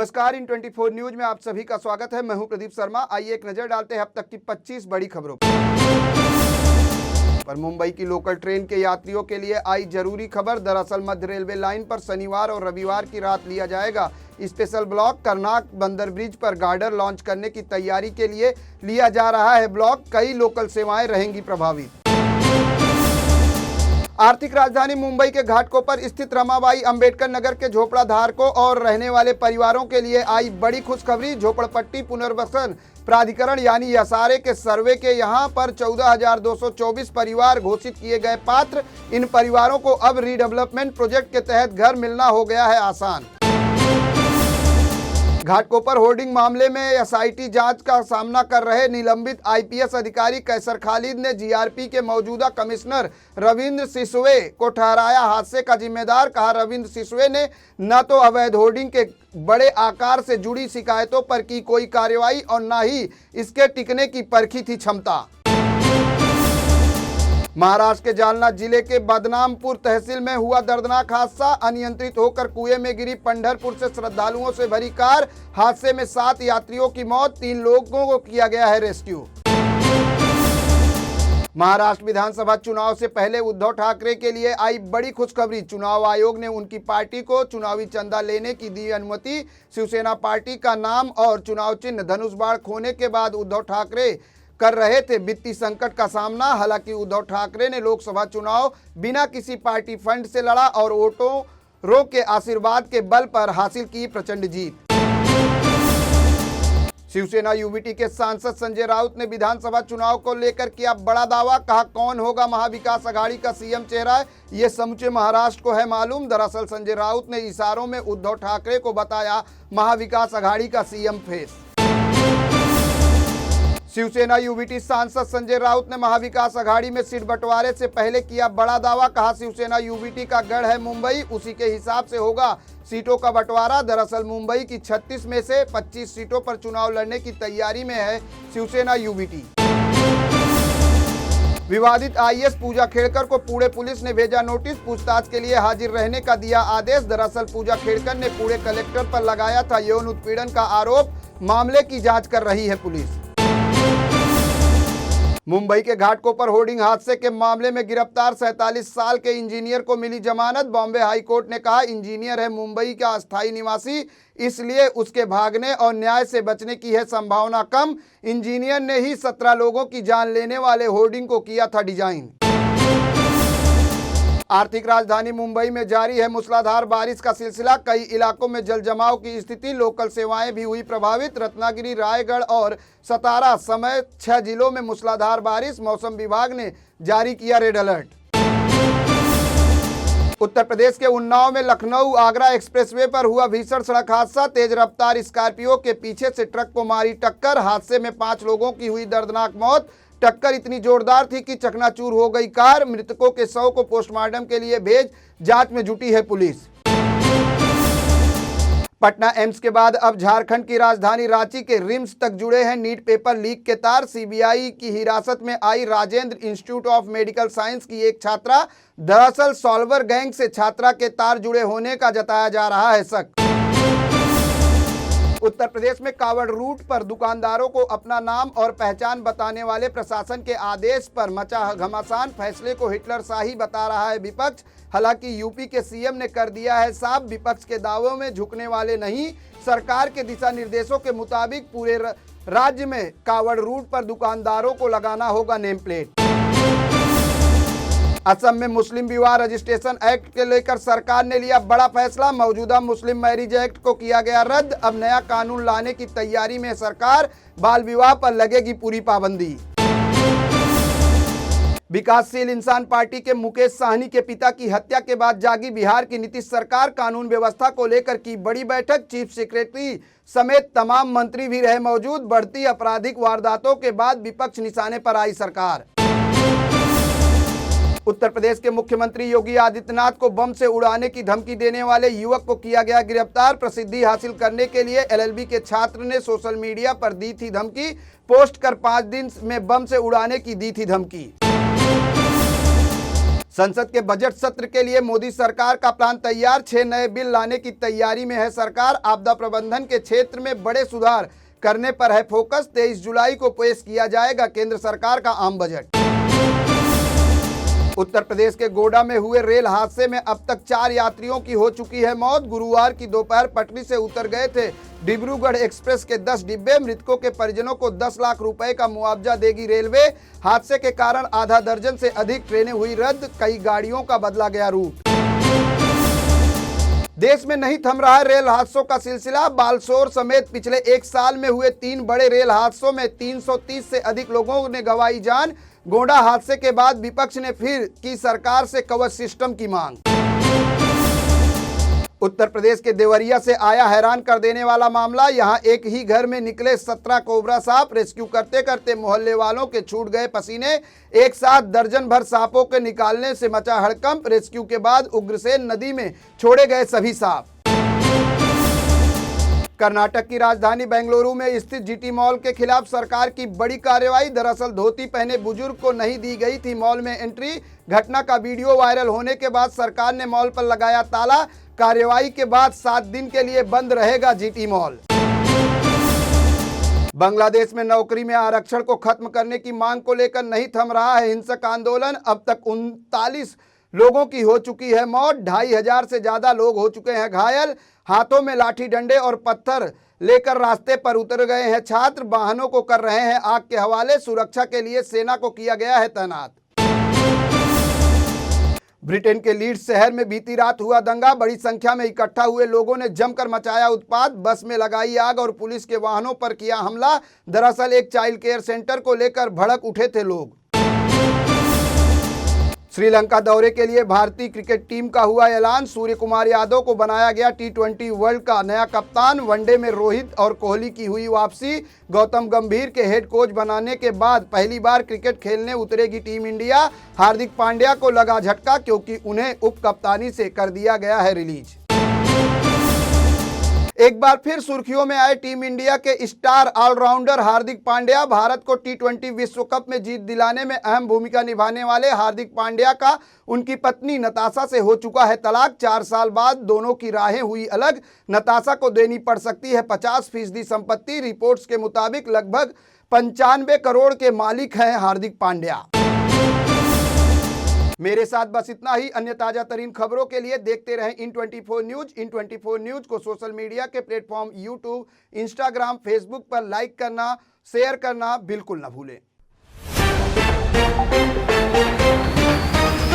नमस्कार, इन 24 न्यूज में आप सभी का स्वागत है। मैं हूं प्रदीप शर्मा। आइए एक नजर डालते हैं अब तक की 25 बड़ी खबरों पर। मुंबई की लोकल ट्रेन के यात्रियों के लिए आई जरूरी खबर। दरअसल मध्य रेलवे लाइन पर शनिवार और रविवार की रात लिया जाएगा स्पेशल ब्लॉक। करनाक बंदर ब्रिज पर गार्डर लॉन्च करने की तैयारी के लिए लिया जा रहा है ब्लॉक। कई लोकल सेवाएं रहेंगी प्रभावित। आर्थिक राजधानी मुंबई के घाटकोपर स्थित रमाबाई अंबेडकर नगर के झोपड़ा धारकों और रहने वाले परिवारों के लिए आई बड़ी खुशखबरी। झोपड़पट्टी पुनर्वसन प्राधिकरण यानी यसारे के सर्वे के यहां पर 14,224 परिवार घोषित किए गए पात्र। इन परिवारों को अब रीडेवलपमेंट प्रोजेक्ट के तहत घर मिलना हो गया है आसान। घाटकोपर होर्डिंग मामले में एसआईटी जांच का सामना कर रहे निलंबित आईपीएस अधिकारी कैसर खालिद ने जीआरपी के मौजूदा कमिश्नर रविंद्र सिसवे को ठहराया हादसे का जिम्मेदार। कहा, रविंद्र सिसवे ने न तो अवैध होर्डिंग के बड़े आकार से जुड़ी शिकायतों पर की कोई कार्रवाई और न ही इसके टिकने की परखी थी क्षमता। महाराष्ट्र के जालना जिले के बदनामपुर तहसील में हुआ दर्दनाक हादसा। अनियंत्रित होकर कुएं में गिरी पंढरपुर से श्रद्धालुओं से भरी कार। हादसे में 7 यात्रियों की मौत, 3 लोगों को किया गया है रेस्क्यू। महाराष्ट्र विधानसभा चुनाव से पहले उद्धव ठाकरे के लिए आई बड़ी खुशखबरी। चुनाव आयोग ने उनकी पार्टी को चुनावी चंदा लेने की दी अनुमति। शिवसेना पार्टी का नाम और चुनाव चिन्ह धनुष बाण खोने के बाद उद्धव ठाकरे कर रहे थे वित्तीय संकट का सामना। हालांकि उद्धव ठाकरे ने लोकसभा चुनाव बिना किसी पार्टी फंड से लड़ा और वोटरों के आशीर्वाद के बल पर हासिल की प्रचंड जीत। शिवसेना यूबीटी के सांसद संजय राउत ने विधानसभा चुनाव को लेकर किया बड़ा दावा। कहा, कौन होगा महाविकास अघाड़ी का सीएम चेहरा, ये समूचे महाराष्ट्र को है मालूम। दरअसल संजय राउत ने इशारों में उद्धव ठाकरे को बताया महाविकास अघाड़ी का सीएम फेस। शिवसेना यूबीटी सांसद संजय राउत ने महाविकास अघाड़ी में सीट बंटवारे से पहले किया बड़ा दावा। कहा, शिवसेना यूबीटी का गढ़ है मुंबई, उसी के हिसाब से होगा सीटों का बंटवारा। दरअसल मुंबई की 36 में से 25 सीटों पर चुनाव लड़ने की तैयारी में है शिवसेना यूबीटी। विवादित आईएएस पूजा खेड़कर को पुणे पुलिस ने भेजा नोटिस। पूछताछ के लिए हाजिर रहने का दिया आदेश। दरअसल पूजा खेड़कर ने पुणे कलेक्टर पर लगाया था यौन उत्पीड़न का आरोप। मामले की जांच कर रही है पुलिस। मुंबई के घाटकोपर होर्डिंग हादसे के मामले में गिरफ्तार 47 साल के इंजीनियर को मिली जमानत। बॉम्बे हाई कोर्ट ने कहा, इंजीनियर है मुंबई का अस्थायी निवासी, इसलिए उसके भागने और न्याय से बचने की है संभावना कम। इंजीनियर ने ही 17 लोगों की जान लेने वाले होर्डिंग को किया था डिजाइन। आर्थिक राजधानी मुंबई में जारी है मूसलाधार बारिश का सिलसिला। कई इलाकों में जल जमाव की स्थिति, लोकल सेवाएं भी हुई प्रभावित। रत्नागिरी, रायगढ़ और सतारा समेत 6 जिलों में मूसलाधार बारिश। मौसम विभाग ने जारी किया रेड अलर्ट। उत्तर प्रदेश के उन्नाव में लखनऊ आगरा एक्सप्रेसवे पर हुआ भीषण सड़क हादसा। तेज रफ्तार स्कॉर्पियो के पीछे से ट्रक को मारी टक्कर। हादसे में 5 लोगों की हुई दर्दनाक मौत। टक्कर इतनी जोरदार थी कि चकनाचूर हो गई कार। मृतकों के शव को पोस्टमार्टम के लिए भेज जांच में जुटी है पुलिस। पटना एम्स के बाद अब झारखंड की राजधानी रांची के रिम्स तक जुड़े हैं नीट पेपर लीक के तार। सीबीआई की हिरासत में आई Rajendra institute of medical science की एक छात्रा। दरअसल सॉल्वर गैंग से छात्रा के तार जुड़े होने का जताया जा रहा है शक। उत्तर प्रदेश में कावड़ रूट पर दुकानदारों को अपना नाम और पहचान बताने वाले प्रशासन के आदेश पर मचा घमासान। फैसले को हिटलरशाही बता रहा है विपक्ष। हालांकि यूपी के सीएम ने कर दिया है साफ, विपक्ष के दावों में झुकने वाले नहीं। सरकार के दिशा निर्देशों के मुताबिक पूरे राज्य में कावड़ रूट पर दुकानदारों को लगाना होगा नेम प्लेट। असम में मुस्लिम विवाह रजिस्ट्रेशन एक्ट के लेकर सरकार ने लिया बड़ा फैसला। मौजूदा मुस्लिम मैरिज एक्ट को किया गया रद्द। अब नया कानून लाने की तैयारी में सरकार। बाल विवाह पर लगेगी पूरी पाबंदी। विकासशील इंसान पार्टी के मुकेश साहनी के पिता की हत्या के बाद जागी बिहार की नीतीश सरकार। कानून व्यवस्था को लेकर की बड़ी बैठक। चीफ सेक्रेटरी समेत तमाम मंत्री भी रहे मौजूद। बढ़ती आपराधिक वारदातों के बाद विपक्ष निशाने पर आई सरकार। उत्तर प्रदेश के मुख्यमंत्री योगी आदित्यनाथ को बम से उड़ाने की धमकी देने वाले युवक को किया गया गिरफ्तार। प्रसिद्धि हासिल करने के लिए एलएलबी के छात्र ने सोशल मीडिया पर दी थी धमकी। पोस्ट कर 5 दिन में बम से उड़ाने की दी थी धमकी। संसद के बजट सत्र के लिए मोदी सरकार का प्लान तैयार, 6 नए बिल लाने की तैयारी में है सरकार। आपदा प्रबंधन के क्षेत्र में बड़े सुधार करने पर है फोकस। 23 जुलाई को पेश किया जाएगा केंद्र सरकार का आम बजट। उत्तर प्रदेश के गोड्डा में हुए रेल हादसे में अब तक 4 यात्रियों की हो चुकी है मौत। गुरुवार की दोपहर पटरी से उतर गए थे डिब्रूगढ़ एक्सप्रेस के 10 डिब्बे। मृतकों के परिजनों को 10 लाख रुपए का मुआवजा देगी रेलवे। हादसे के कारण आधा दर्जन से अधिक ट्रेनें हुई रद्द, कई गाड़ियों का बदला गया रूट। देश में नहीं थम रहा है रेल हादसों का सिलसिला। बालसोर समेत पिछले 1 साल में हुए 3 बड़े रेल हादसों में 330 से अधिक लोगों ने गंवाई जान। गोंडा हादसे के बाद विपक्ष ने फिर की सरकार से कवच सिस्टम की मांग। उत्तर प्रदेश के देवरिया से आया हैरान कर देने वाला मामला। यहां एक ही घर में निकले 17 कोबरा सांप। रेस्क्यू करते करते मोहल्ले वालों के छूट गए पसीने। एक साथ दर्जन भर सांपों के निकालने से मचा हड़कंप। रेस्क्यू के बाद उग्रसेन नदी में छोड़े गए सभी सांप। कर्नाटक की राजधानी बेंगलुरु में स्थित जीटी मॉल के खिलाफ सरकार की बड़ी कार्रवाई। दरअसल धोती पहने बुजुर्ग को नहीं दी गई थी मॉल में एंट्री। घटना का वीडियो वायरल होने के बाद सरकार ने मॉल पर लगाया ताला। कार्रवाई के बाद 7 दिन के लिए बंद रहेगा जीटी मॉल। बांग्लादेश में नौकरी में आरक्षण को खत्म करने की मांग को लेकर नहीं थम रहा है हिंसक आंदोलन। अब तक 39 लोगों की हो चुकी है मौत। 2500 से ज्यादा लोग हो चुके हैं घायल। हाथों में लाठी डंडे और पत्थर लेकर रास्ते पर उतर गए हैं छात्र। वाहनों को कर रहे हैं आग के हवाले। सुरक्षा के लिए सेना को किया गया है तैनात। ब्रिटेन के लीड्स शहर में बीती रात हुआ दंगा। बड़ी संख्या में इकट्ठा हुए लोगों ने जमकर मचाया उत्पात। बस में लगाई आग और पुलिस के वाहनों पर किया हमला। दरअसल एक चाइल्ड केयर सेंटर को लेकर भड़क उठे थे लोग। श्रीलंका दौरे के लिए भारतीय क्रिकेट टीम का हुआ ऐलान। सूर्य कुमार यादव को बनाया गया T20 वर्ल्ड का नया कप्तान। वनडे में रोहित और कोहली की हुई वापसी। गौतम गंभीर के हेड कोच बनाने के बाद पहली बार क्रिकेट खेलने उतरेगी टीम इंडिया। हार्दिक पांड्या को लगा झटका क्योंकि उन्हें उप कप्तानी से कर दिया गया है रिलीज। एक बार फिर सुर्खियों में आए टीम इंडिया के स्टार ऑलराउंडर हार्दिक पांड्या। भारत को T20 विश्व कप में जीत दिलाने में अहम भूमिका निभाने वाले हार्दिक पांड्या का उनकी पत्नी नताशा से हो चुका है तलाक। 4 साल बाद दोनों की राहें हुई अलग। नताशा को देनी पड़ सकती है 50% संपत्ति। रिपोर्ट्स के मुताबिक लगभग 95 करोड़ के मालिक हैं हार्दिक पांड्या। मेरे साथ बस इतना ही। अन्य ताजा तरीन खबरों के लिए देखते रहें In24 न्यूज। In24 न्यूज को सोशल मीडिया के प्लेटफॉर्म यूट्यूब, इंस्टाग्राम, फेसबुक पर लाइक करना, शेयर करना बिल्कुल न भूलें।